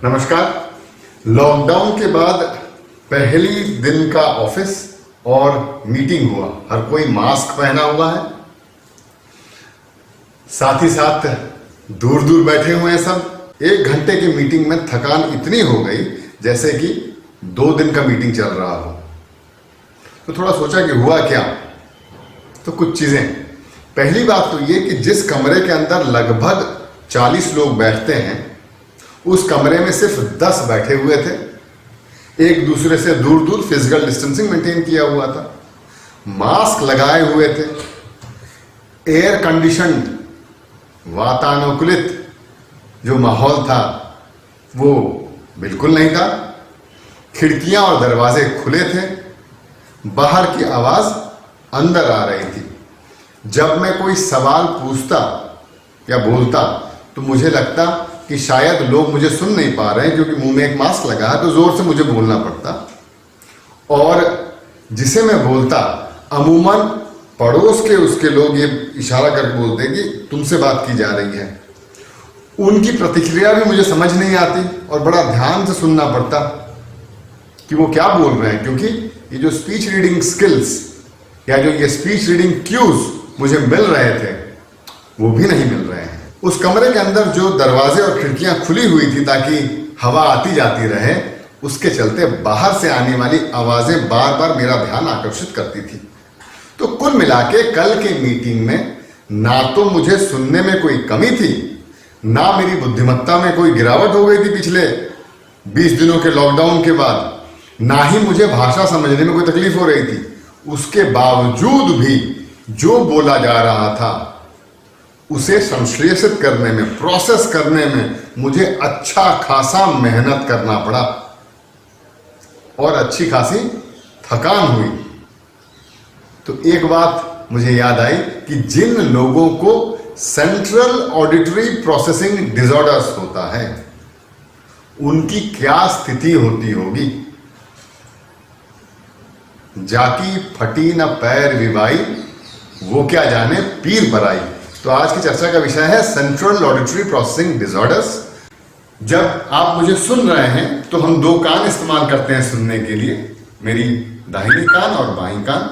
नमस्कार। लॉकडाउन के बाद पहली दिन का ऑफिस और मीटिंग हुआ। हर कोई मास्क पहना हुआ है, साथ ही साथ दूर दूर बैठे हुए हैं सब। 1 घंटे की मीटिंग में थकान इतनी हो गई जैसे कि 2 दिन का मीटिंग चल रहा हो। तो थोड़ा सोचा कि हुआ क्या, तो कुछ चीजें। पहली बात तो ये कि जिस कमरे के अंदर लगभग 40 लोग बैठते हैं उस कमरे में सिर्फ 10 बैठे हुए थे। एक दूसरे से दूर दूर फिजिकल डिस्टेंसिंग मेंटेन किया हुआ था, मास्क लगाए हुए थे, एयर कंडीशनड वातानुकूलित जो माहौल था वो बिल्कुल नहीं था। खिड़कियां और दरवाजे खुले थे, बाहर की आवाज अंदर आ रही थी। जब मैं कोई सवाल पूछता या बोलता तो मुझे लगता कि शायद लोग मुझे सुन नहीं पा रहे हैं क्योंकि मुंह में एक मास्क लगा है, तो जोर से मुझे बोलना पड़ता। और जिसे मैं बोलता अमूमन पड़ोस के उसके लोग ये इशारा करके बोलते कि तुमसे बात की जा रही है। उनकी प्रतिक्रिया भी मुझे समझ नहीं आती और बड़ा ध्यान से सुनना पड़ता कि वो क्या बोल रहे हैं, क्योंकि ये जो स्पीच रीडिंग स्किल्स या जो ये स्पीच रीडिंग क्यूज मुझे मिल रहे थे वो भी नहीं मिल रहे हैं। उस कमरे के अंदर जो दरवाजे और खिड़कियां खुली हुई थी ताकि हवा आती जाती रहे, उसके चलते बाहर से आने वाली आवाजें बार बार मेरा ध्यान आकर्षित करती थी। तो कुल मिला के कल के मीटिंग में ना तो मुझे सुनने में कोई कमी थी, ना मेरी बुद्धिमत्ता में कोई गिरावट हो गई थी पिछले 20 दिनों के लॉकडाउन के बाद, ना ही मुझे भाषा समझने में कोई तकलीफ हो रही थी। उसके बावजूद भी जो बोला जा रहा था उसे संश्लेषित करने में, प्रोसेस करने में मुझे अच्छा खासा मेहनत करना पड़ा और अच्छी खासी थकान हुई। तो एक बात मुझे याद आई कि जिन लोगों को सेंट्रल ऑडिटरी प्रोसेसिंग डिसऑर्डर्स होता है उनकी क्या स्थिति होती होगी। जाकी फटी न पैर विवाई, वो क्या जाने पीर पर आई। तो आज की चर्चा का विषय है सेंट्रल ऑडिटरी प्रोसेसिंग डिसऑर्डर्स। जब आप मुझे सुन रहे हैं तो हम 2 कान इस्तेमाल करते हैं सुनने के लिए। मेरी दाहिनी कान और बाईं कान,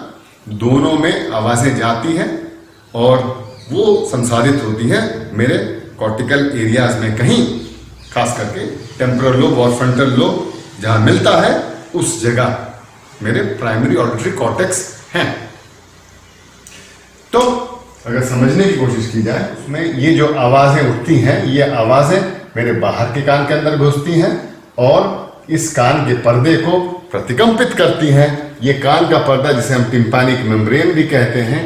दोनों में आवाजें जाती हैं और वो संसाधित होती है मेरे कॉर्टिकल एरियाज में कहीं, खास करके टेम्पोरल लोब और फ्रंटल लोब जहां मिलता है उस जगह मेरे प्राइमरी ऑडिटरी कॉर्टेक्स हैं। तो अगर समझने की कोशिश की जाए उसमें ये जो आवाजें उठती हैं, ये आवाजें मेरे बाहर के कान के अंदर घुसती हैं और इस कान के पर्दे को प्रतिकंपित करती हैं। ये कान का पर्दा जिसे हम टिम्पैनिक मेम्ब्रेन भी कहते हैं,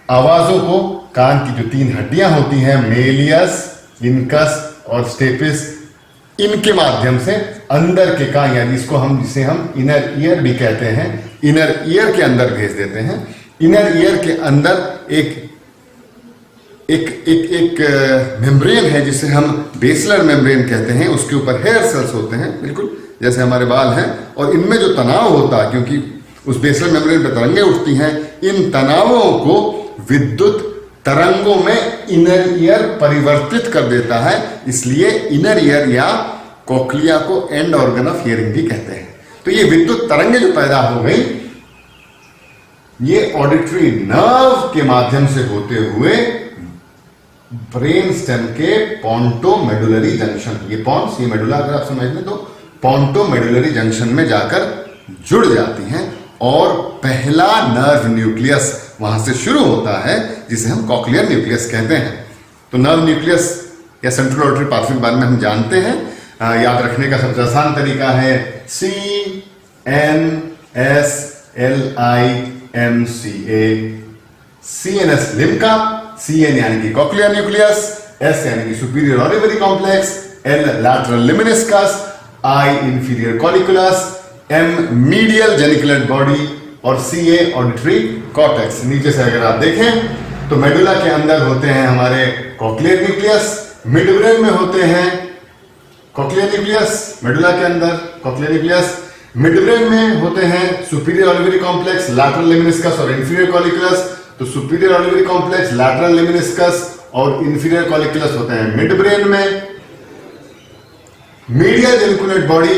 आवाजों को कान की जो 3 हड्डियां होती हैं, मेलियस, इनकस और स्टेपिस, इनके माध्यम से अंदर के कान, यानी जिसे हम इनर ईयर भी कहते हैं, इनर ईयर के अंदर भेज देते हैं। इनर ईयर के अंदर एक मेम्ब्रेन है जिसे हम बेसलर मेम्ब्रेन कहते हैं। उसके ऊपर हेयर सेल्स होते हैं, बिल्कुल जैसे हमारे बाल हैं, और इनमें जो तनाव होता है, क्योंकि उस बेसलर मेम्ब्रेन पर तरंगें उठती हैं, इन तनावों को विद्युत तरंगों में इनर ईयर परिवर्तित कर देता है। इसलिए इनर ईयर या कोक्लिया को एंड ऑर्गन ऑफ हियरिंग भी कहते हैं। तो ये विद्युत तरंगें जो पैदा हो गई, ये ऑडिटरी नर्व के माध्यम से होते हुए ब्रेन स्टेम के पोंटोमेडुलरी जंक्शन, ये पॉन्स, ये मेडुला अगर आप समझ लें तो पोंटोमेडुलरी जंक्शन में जाकर जुड़ जाती हैं और पहला नर्व न्यूक्लियस वहां से शुरू होता है जिसे हम कॉक्लियर न्यूक्लियस कहते हैं। तो नर्व न्यूक्लियस या सेंट्रल ऑडिटरी पाथवे के बारे में हम जानते हैं। याद रखने का सबसे आसान तरीका है CNSLIMCA। CNS लिम्का, CN यानी कि कॉक्लियर न्यूक्लियस, S यानी कि superior olivary complex, L lateral lemniscus, I inferior colliculus, M medial geniculate body और CA ऑडिटरी कॉर्टेक्स। नीचे से अगर आप देखें तो मेडुला के अंदर होते हैं हमारे कॉक्लियर न्यूक्लियस, मिड ब्रेन में होते हैं कॉक्लियर न्यूक्लियस, मेडुला के अंदर कॉक्लियर न्यूक्लियस, मिड ब्रेन में होते हैं सुपीरियर ऑलिवरी कॉम्प्लेक्स, लैटरल लिमिनिस्कस और इंफीरियर कॉलिकुलस। तो सुपीरियर ऑलिवरी कॉम्प्लेक्स, लैटरल लिमिनिस्कस और इंफीरियर कॉलिकुलस होते हैं मिड ब्रेन में। मीडियल जेनिकुलेट बॉडी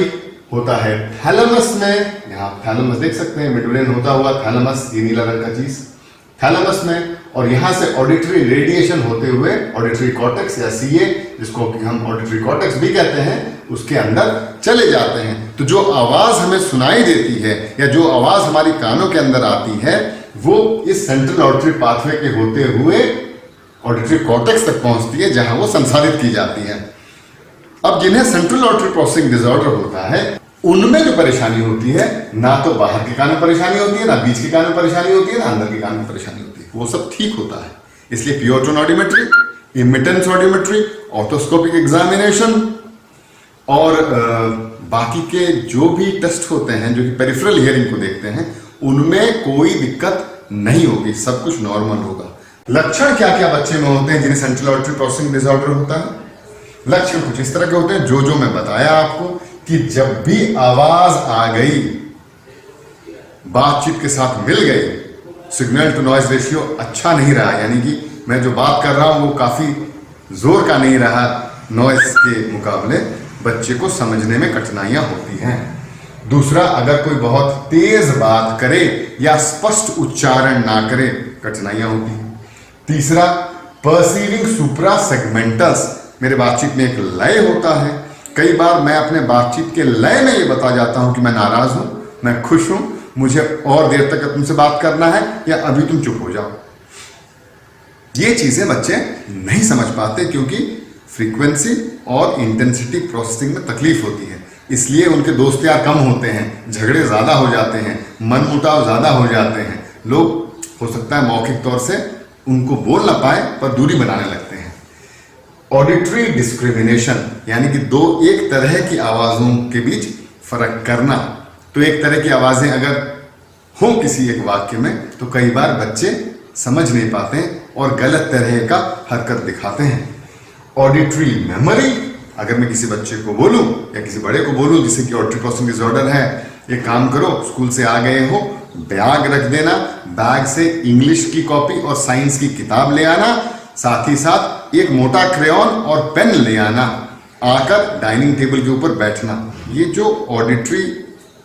होता है थैलेमस में। यहाँ थैलेमस देख सकते हैं, मिड ब्रेन होता हुआ थैलेमस, ये नीला रंग का चीज थैलेमस में, और यहां से ऑडिटरी रेडिएशन होते हुए ऑडिटरी कॉर्टेक्स या सीए, जिसको कि हम ऑडिटरी कॉर्टेक्स भी कहते हैं, उसके अंदर चले जाते हैं। तो जो आवाज हमें सुनाई देती है या जो आवाज हमारी कानों के अंदर आती है वो इस सेंट्रल ऑडिटरी पाथवे के होते हुए ऑडिटरी कॉर्टेक्स तक पहुंचती है, जहां वो संसाधित की जाती है। अब जिन्हें सेंट्रल ऑडिटरी प्रोसेसिंग डिसऑर्डर होता है उनमें जो परेशानी होती है, ना तो बाहर के कान में परेशानी होती है, ना बीच के कान में परेशानी होती है, ना अंदर के कान में परेशानी होती है, वो सब ठीक होता है। इसलिए pure tone audiometry, immittance audiometry, orthoscopic examination और बाकी के जो भी टेस्ट होते हैं जो कि पेरिफेरल हियरिंग को देखते हैं, उनमें कोई दिक्कत नहीं होगी, सब कुछ नॉर्मल होगा। लक्षण क्या क्या बच्चे में होते हैं जिन्हें सेंट्रल ऑडिटरी प्रोसेसिंग डिसऑर्डर होता है? लक्षण कुछ इस तरह के होते हैं जो मैं बताया आपको, कि जब भी आवाज आ गई, बातचीत के साथ मिल गई, सिग्नल टू नॉइज रेशियो अच्छा नहीं रहा, यानी कि मैं जो बात कर रहा हूं वो काफी जोर का नहीं रहा नॉइज के मुकाबले, बच्चे को समझने में कठिनाइयां होती हैं। दूसरा, अगर कोई बहुत तेज बात करे या स्पष्ट उच्चारण ना करे, कठिनाइयां होती हैं। तीसरा, परसीविंग सुप्रा सेगमेंटस, मेरे बातचीत में एक लय होता है। कई बार मैं अपने बातचीत के लय में ये बता जाता हूं कि मैं नाराज हूं, मैं खुश हूं, मुझे और देर तक तुमसे बात करना है, या अभी तुम चुप हो जाओ। ये चीजें बच्चे नहीं समझ पाते क्योंकि फ्रीक्वेंसी और इंटेंसिटी प्रोसेसिंग में तकलीफ होती है, इसलिए उनके दोस्त यार कम होते हैं, झगड़े ज्यादा हो जाते हैं, मनमुटाव ज्यादा हो जाते हैं। लोग हो सकता है मौखिक तौर से उनको बोल ना पाए पर दूरी बनाने लगते हैं। ऑडिटरी डिस्क्रिमिनेशन, यानी कि एक तरह की आवाजों के बीच फर्क करना। तो एक तरह की आवाजें अगर हो किसी एक वाक्य में तो कई बार बच्चे समझ नहीं पाते और गलत तरह का हरकत दिखाते हैं। ऑडिटरी मेमोरी, अगर मैं किसी बच्चे को बोलूं या किसी बड़े को बोलूं जिसे कि ऑडिटरी प्रोसेसिंग डिसऑर्डर है, एक काम करो, स्कूल से आ गए हो, बैग रख देना, बैग से इंग्लिश की कॉपी और साइंस की किताब ले आना, साथ ही साथ एक मोटा क्रेयॉन और पेन ले आना, आकर डाइनिंग टेबल के ऊपर बैठना। ये जो ऑडिटरी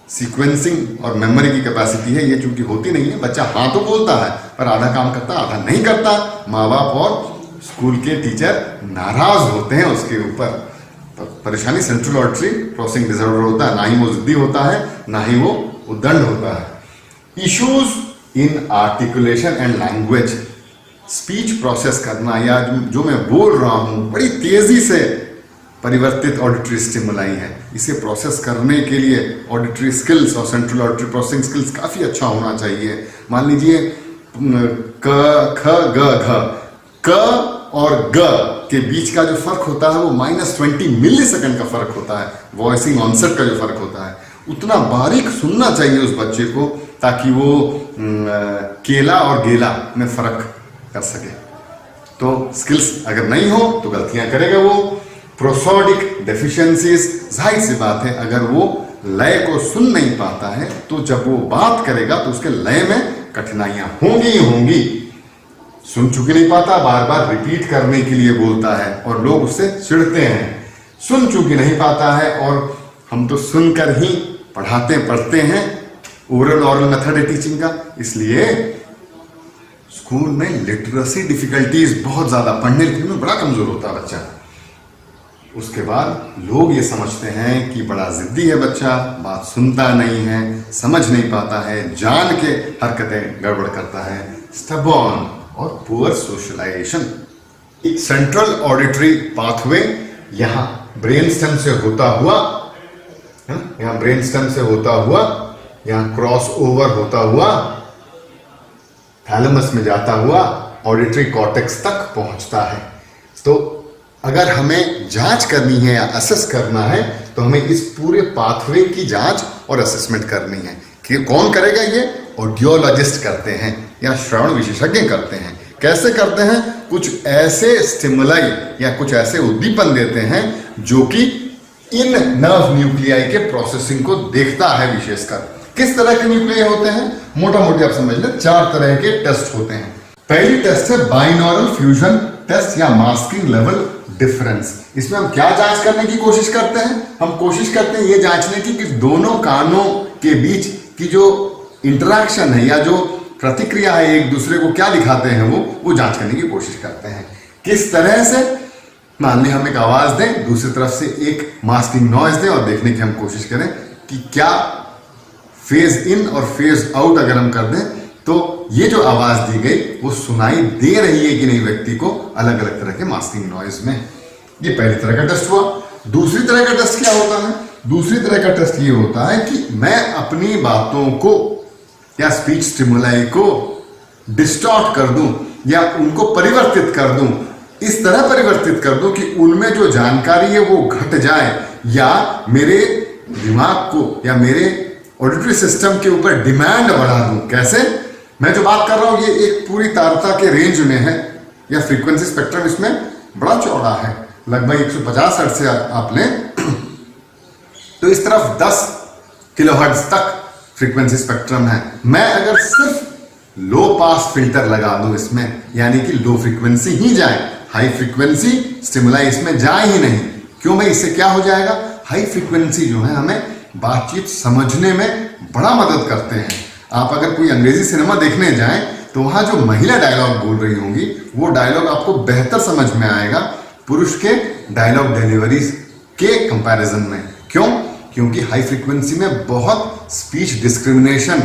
सीक्वेंसिंग और मेमोरी की कैपेसिटी है, ये चूंकि होती नहीं है, बच्चा हाँ तो बोलता है पर आधा काम करता आधा नहीं करता। माँ बाप और स्कूल के टीचर नाराज होते हैं उसके ऊपर। तो परेशानी सेंट्रल ऑडिटरी प्रोसेसिंग डिसऑर्डर होता है, ना ही वो जिद्दी होता है, ना ही वो उद्दंड होता है। Issues in articulation and language, speech process करना या जो मैं बोल रहा हूं बड़ी तेजी से परिवर्तित ऑडिटरी स्टिमुलाई है, इसे प्रोसेस करने के लिए ऑडिटरी स्किल्स और सेंट्रल ऑडिटरी प्रोसेसिंग स्किल्स काफी अच्छा होना चाहिए। मान लीजिए क ख ग घ, क और ग के बीच का जो फर्क होता है वो -20 मिली सेकेंड का फर्क होता है। वॉइसिंग ऑनसेट का जो फर्क होता है उतना बारीक सुनना चाहिए उस बच्चे को, ताकि वो केला और गेला में फर्क कर सके। तो स्किल्स अगर नहीं हो तो गलतियां करेगा वो। प्रोसोडिक डेफिशिएंसीज, जाहिर सी बात है अगर वो लय को सुन नहीं पाता है तो जब वो बात करेगा तो उसके लय में कठिनाइयां होंगी ही होंगी। सुन चुके नहीं पाता, बार बार रिपीट करने के लिए बोलता है और लोग उससे चिढ़ते हैं। सुन चुके नहीं पाता है और हम तो सुनकर ही पढ़ते हैं, ओरल मेथड है टीचिंग का, इसलिए स्कूल में लिटरेसी डिफिकल्टीज बहुत ज्यादा, पढ़ने लिखने में बड़ा कमजोर होता है बच्चा। उसके बाद लोग ये समझते हैं कि बड़ा जिद्दी है बच्चा, बात सुनता नहीं है, समझ नहीं पाता है, जान के हरकतें गड़बड़ करता है, स्टबॉर्न और poor socialisation. Central auditory pathway यहां ब्रेन स्टेम से होता हुआ, यहां ब्रेन स्टेम से होता हुआ, यहां क्रॉस ओवर होता हुआ, थैलेमस में जाता हुआ ऑडिटरी कॉर्टेक्स तक पहुंचता है। तो अगर हमें जांच करनी है या असेस करना है तो हमें इस पूरे पाथवे की जांच और असेसमेंट करनी है। कि कौन करेगा? ये ऑडियोलॉजिस्ट करते हैं या श्रवण विशेषज्ञ करते हैं। कैसे करते हैं? कुछ ऐसे स्टिमुलाई या कुछ ऐसे उद्दीपन देते हैं जो कि इन नर्व न्यूक्लियाई के प्रोसेसिंग को देखता है विशेषकर। किस तरह के न्यूक्लियाई होते हैं? मोटा मोटी आप समझ लें 4 तरह के टेस्ट होते हैं। पहली टेस्ट है बाइनॉरल फ्यूजन टेस्ट या मास्किंग लेवल डिफरेंस। इसमें हम क्या जांच करने की कोशिश करते हैं? हम कोशिश करते हैं ये जांचने की कि दोनों कानों के बीच की जो इंटरेक्शन है या जो प्रतिक्रिया है, एक दूसरे को क्या दिखाते हैं, वो जांच करने की कोशिश करते हैं। किस तरह से? मान ली हम एक आवाज दें, दूसरी तरफ से एक मास्किंग नॉइज दें और देखने की हम कोशिश करें कि क्या फेज इन और फेज आउट अगर हम कर दें तो ये जो आवाज दी गई वो सुनाई दे रही है कि नहीं व्यक्ति को अलग अलग तरह के मास्किंग नॉइज में। ये पहली तरह का टेस्ट हुआ। दूसरी तरह का टेस्ट क्या होता है? दूसरी तरह का टेस्ट ये होता है कि मैं अपनी बातों को या स्पीच स्टिमुलाई को डिस्टॉर्ट कर दूं या उनको परिवर्तित कर दूं, इस तरह परिवर्तित कर दूं कि उनमें जो जानकारी है वो घट जाए या मेरे दिमाग को या मेरे ऑडिटरी सिस्टम के ऊपर डिमांड बढ़ा दूं। कैसे? मैं जो बात कर रहा हूं ये एक पूरी तारता के रेंज में है या फ्रीक्वेंसी स्पेक्ट्रम इसमें बड़ा चौड़ा है, लगभग 150 हर्ट्ज से आप लें तो इस तरफ 10 किलोहर्ट्ज तक फ्रीक्वेंसी स्पेक्ट्रम है। मैं अगर सिर्फ लो पास फिल्टर लगा दूं इसमें, यानी कि लो फ्रीक्वेंसी ही जाए, हाई फ्रीक्वेंसी स्टिमुलाई इसमें जाए ही नहीं। क्यों भाई? इससे क्या हो जाएगा? हाई फ्रीक्वेंसी जो है हमें बातचीत समझने में बड़ा मदद करते हैं। आप अगर कोई अंग्रेजी सिनेमा देखने जाएं तो वहां जो महिला डायलॉग बोल रही होंगी वो डायलॉग आपको बेहतर समझ में आएगा पुरुष के डायलॉग डिलीवरीज के कंपैरिजन में। क्यों? क्योंकि हाई फ्रीक्वेंसी में बहुत स्पीच डिस्क्रिमिनेशन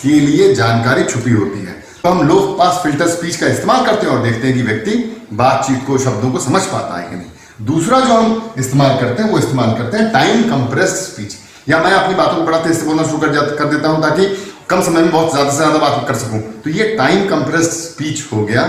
के लिए जानकारी छुपी होती है। तो हम लो पास फिल्टर स्पीच का इस्तेमाल करते हैं और देखते हैं कि व्यक्ति बातचीत को, शब्दों को समझ पाता है कि नहीं। दूसरा जो हम इस्तेमाल करते हैं वो इस्तेमाल करते हैं टाइम कंप्रेस्ड स्पीच, या मैं अपनी बातों को बड़ा तेज से बोलना शुरू कर देता हूं ताकि कम समय में बहुत ज्यादा से ज्यादा बात कर सकूं। तो ये टाइम कंप्रेस्ड स्पीच हो गया।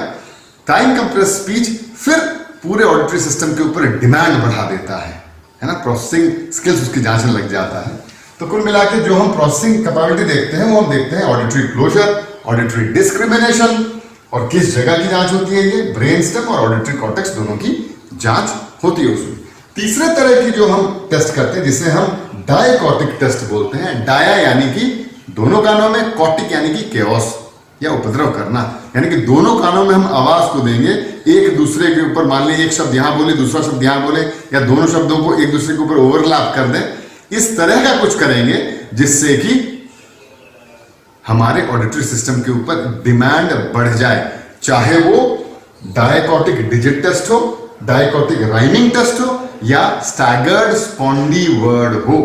टाइम कंप्रेस्ड स्पीच फिर पूरे ऑडिटरी सिस्टम के ऊपर डिमांड बढ़ा देता है ना, प्रोसेसिंग स्किल्स उसकी जांचने लग जाता है। तो कुल मिला के जो हम प्रोसेसिंग कैपेबिलिटी देखते हैं वो हम देखते हैं ऑडिटरी क्लोजर, ऑडिटरी डिस्क्रिमिनेशन, और किस जगह की जांच होती है? ये ब्रेन स्टेम और ऑडिटरी कॉर्टेक्स दोनों की जांच होती है उसमें। तीसरे तरह की जो हम टेस्ट करते हैं जिसे हम डायकॉटिक टेस्ट बोलते हैं। डाया यानी कि दोनों कानों में, कॉटिक यानी कि केओस या उपद्रव करना, यानी कि दोनों कानों में हम आवाज को देंगे एक दूसरे के ऊपर। मान लीजिए एक शब्द यहां बोले, दूसरा शब्द यहां बोले, या दोनों शब्दों को एक दूसरे के ऊपर ओवरलैप कर दें। इस तरह का कुछ करेंगे जिससे कि हमारे ऑडिटरी सिस्टम के ऊपर डिमांड बढ़ जाए, चाहे वो डायकॉटिक डिजिट टेस्ट हो, डायकॉटिक राइमिंग टेस्ट हो या स्टैगर्ड स्पॉन्डी वर्ड हो,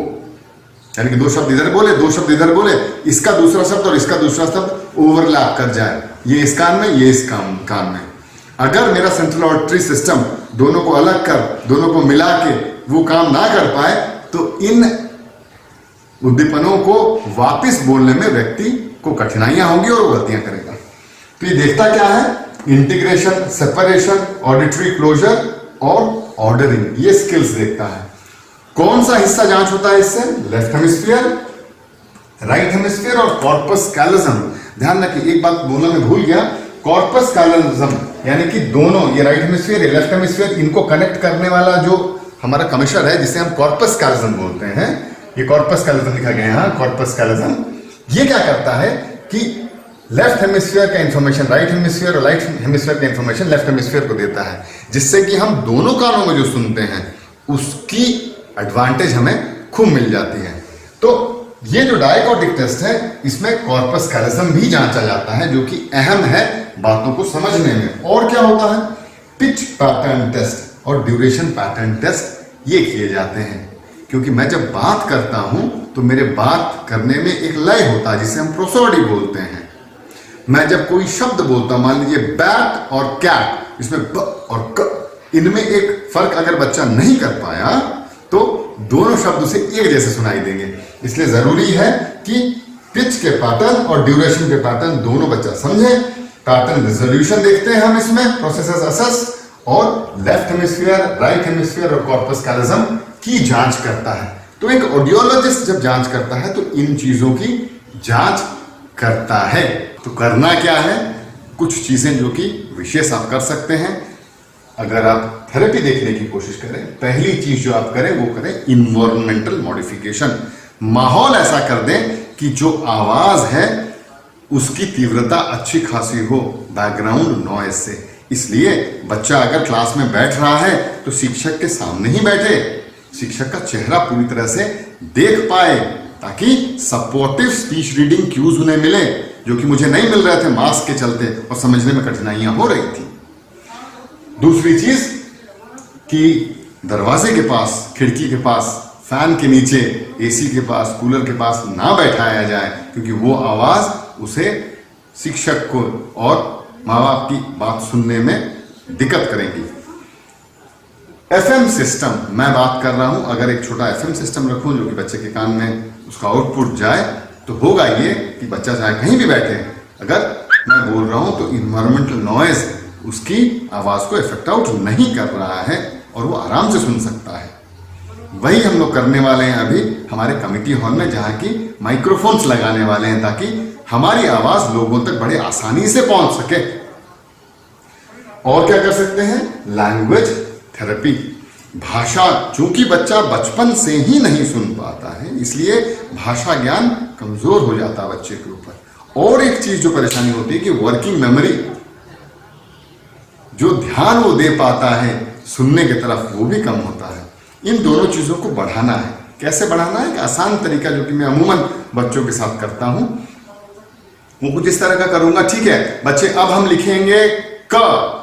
यानी कि दो शब्द इधर बोले, दो शब्द इधर बोले, इसका दूसरा शब्द और इसका दूसरा शब्द ओवरलैप कर जाए, ये इस कान में, ये इस कान में। अगर मेरा सेंट्रल ऑडिटरी सिस्टम दोनों को अलग कर, दोनों को मिला के वो काम ना कर पाए तो इन उद्दीपनों को वापस बोलने में व्यक्ति को कठिनाइयां होंगी और वो गलतियां करेगा। तो ये देखता क्या है? इंटीग्रेशन, सेपरेशन, ऑडिटरी क्लोजर और ऑर्डरिंग, ये स्किल्स देखता है। कौन सा हिस्सा जांच होता है इससे? लेफ्ट हेमिस्फीयर, राइट हेमिस्फीयर और कॉर्पस कैलोजम। ध्यान रखिए, एक बात बोलना मैं भूल गया, कॉर्पस कैलोजम यानी कि दोनों, ये राइट हेमिस्फीयर, ये लेफ्ट हेमिस्फीयर, इनको कनेक्ट करने वाला जो हमारा कमिश्नर है जिसे हम कॉर्पस कैलोजम बोलते हैं, ये कॉर्पस कैलोजम लिखा गया है यहाँ, कॉर्पस कैलोजम। ये क्या करता है कि लेफ्ट हेमिस्फीयर का इंफॉर्मेशन राइट हेमिस्फीयर और राइट हेमिस्फीयर का इंफॉर्मेशन लेफ्ट हेमिस्फीयर को देता है, जिससे कि हम दोनों कानों में जो सुनते हैं उसकी एडवांटेज हमें खूब मिल जाती है। तो ये जो डायकॉटिक टेस्ट है इसमें कॉर्पस कैलोजम भी जांचा जाता है, जो कि अहम है बातों को समझने में। और क्या होता है? पिच पैटर्न टेस्ट और ड्यूरेशन पैटर्न टेस्ट ये किए जाते हैं, क्योंकि मैं जब बात करता हूं तो मेरे बात करने में एक लय होता है जिसे हम प्रोसोडी बोलते हैं। मैं जब कोई शब्द बोलता हूं, मान लीजिए बैट और कैट, इसमें ब और क, इनमें एक फर्क अगर बच्चा नहीं कर पाया तो दोनों शब्द उसे एक जैसे सुनाई देंगे। इसलिए जरूरी है कि पिच के पैटर्न और ड्यूरेशन के पैटर्न दोनों बच्चा समझे। पैटर्न रिजोल्यूशन देखते हैं हम इसमें, प्रोसेसर्स असेस, और लेफ्ट हेमिस्फीयर, राइट हेमिस्फीयर और कॉर्पस कैलोजम की जांच करता है। तो एक ऑडियोलॉजिस्ट जब जांच करता है तो इन चीजों की जांच करता है। तो करना क्या है? कुछ चीजें जो कि विशेष आप कर सकते हैं अगर आप थेरेपी देखने की कोशिश करें। पहली चीज जो आप करें वो करें इन्वायरमेंटल मॉडिफिकेशन। माहौल ऐसा कर दें कि जो आवाज है उसकी तीव्रता अच्छी खासी हो बैकग्राउंड नॉइज से। इसलिए बच्चा अगर क्लास में बैठ रहा है तो शिक्षक के सामने ही बैठे, शिक्षक का चेहरा पूरी तरह से देख पाए, ताकि सपोर्टिव स्पीच रीडिंग क्यूज उन्हें मिले, जो कि मुझे नहीं मिल रहे थे मास्क के चलते और समझने में कठिनाइयां हो रही थी। दूसरी चीज कि दरवाजे के पास, खिड़की के पास, फैन के नीचे, एसी के पास, कूलर के पास ना बैठाया जाए, क्योंकि वो आवाज उसे शिक्षक को और माँ बाप की बात सुनने में दिक्कत करेगी। एफएम सिस्टम मैं बात कर रहा हूं, अगर एक छोटा एफएम सिस्टम रखूं जो कि बच्चे के कान में उसका आउटपुट जाए तो होगा ये कि बच्चा चाहे कहीं भी बैठे, अगर मैं बोल रहा हूं तो इन्वायरमेंटल नॉइज उसकी आवाज को इफेक्ट आउट नहीं कर रहा है और वो आराम से सुन सकता है। वही हम लोग करने वाले हैं अभी हमारे कमेटी हॉल में, जहां की माइक्रोफोन्स लगाने वाले हैं ताकि हमारी आवाज लोगों तक बड़े आसानी से पहुंच सके। और क्या कर सकते हैं? Language therapy. भाषा, चूंकि बच्चा बचपन से ही नहीं सुन पाता है, इसलिए भाषा ज्ञान कमजोर हो जाता है बच्चे के ऊपर। और एक चीज जो परेशानी होती है कि वर्किंग मेमोरी, जो ध्यान वो दे पाता है सुनने की तरफ, वो भी कम होता है। इन दोनों चीजों को बढ़ाना है। कैसे बढ़ाना है? एक आसान तरीका जो कि मैं अमूमन बच्चों के साथ करता हूं, वो कुछ इस तरह का करूंगा। ठीक है बच्चे, अब हम लिखेंगे क।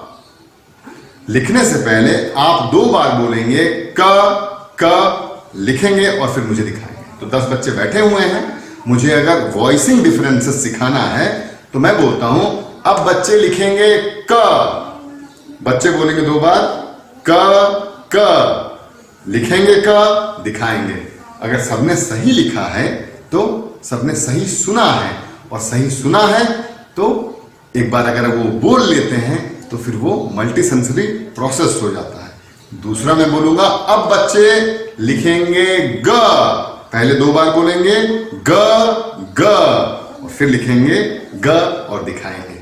लिखने से पहले आप 2 बार बोलेंगे क लिखेंगे और फिर मुझे दिखाएंगे। तो 10 बच्चे बैठे हुए हैं, मुझे अगर वॉइसिंग डिफरेंसेस सिखाना है तो मैं बोलता हूं अब बच्चे लिखेंगे क। बच्चे बोलेंगे 2 बार क लिखेंगे क, दिखाएंगे। अगर सबने सही लिखा है तो सबने सही सुना है, और सही सुना है तो एक बार अगर वो बोल लेते हैं तो फिर वो मल्टी सेंसरी प्रोसेस हो जाता है। दूसरा मैं बोलूंगा अब बच्चे लिखेंगे ग। पहले 2 बार बोलेंगे ग और फिर लिखेंगे ग और दिखाएंगे।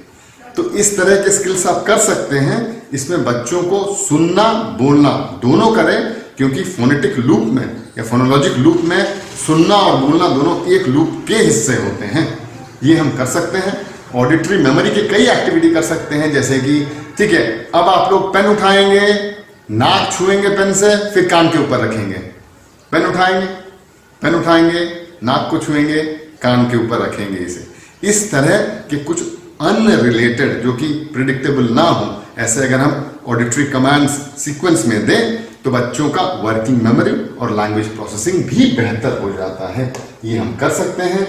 तो इस तरह के स्किल्स आप कर सकते हैं। इसमें बच्चों को सुनना बोलना दोनों करें, क्योंकि फोनेटिक लूप में या फोनोलॉजिक लूप में सुनना और बोलना दोनों एक लूप के हिस्से होते हैं। ये हम कर सकते हैं। ऑडिटरी मेमोरी की कई एक्टिविटी कर सकते हैं, जैसे कि ठीक है अब आप लोग पेन उठाएंगे, नाक छुएंगे पेन से, फिर कान के ऊपर रखेंगे। पेन उठाएंगे, नाक को छुएंगे, कान के ऊपर रखेंगे। इसे इस तरह के कुछ अनरिलेटेड जो कि प्रिडिक्टेबल ना हो, ऐसे अगर हम ऑडिटरी कमांड्स सीक्वेंस में दें तो बच्चों का वर्किंग मेमोरी और लैंग्वेज प्रोसेसिंग भी बेहतर हो जाता है। ये हम कर सकते हैं।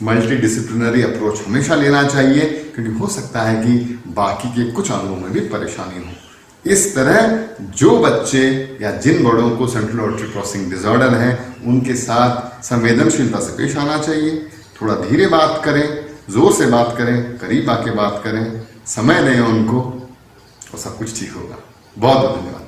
मल्टी डिसिप्लिनरी अप्रोच हमेशा लेना चाहिए, क्योंकि हो सकता है कि बाकी के कुछ अंगों में भी परेशानी हो। इस तरह जो बच्चे या जिन बड़ों को सेंट्रल ऑडिटरी प्रोसेसिंग डिसऑर्डर है उनके साथ संवेदनशीलता से पेश आना चाहिए। थोड़ा धीरे बात करें, जोर से बात करें, करीब आके बात करें, समय दें उनको, और सब कुछ ठीक होगा। बहुत बहुत धन्यवाद।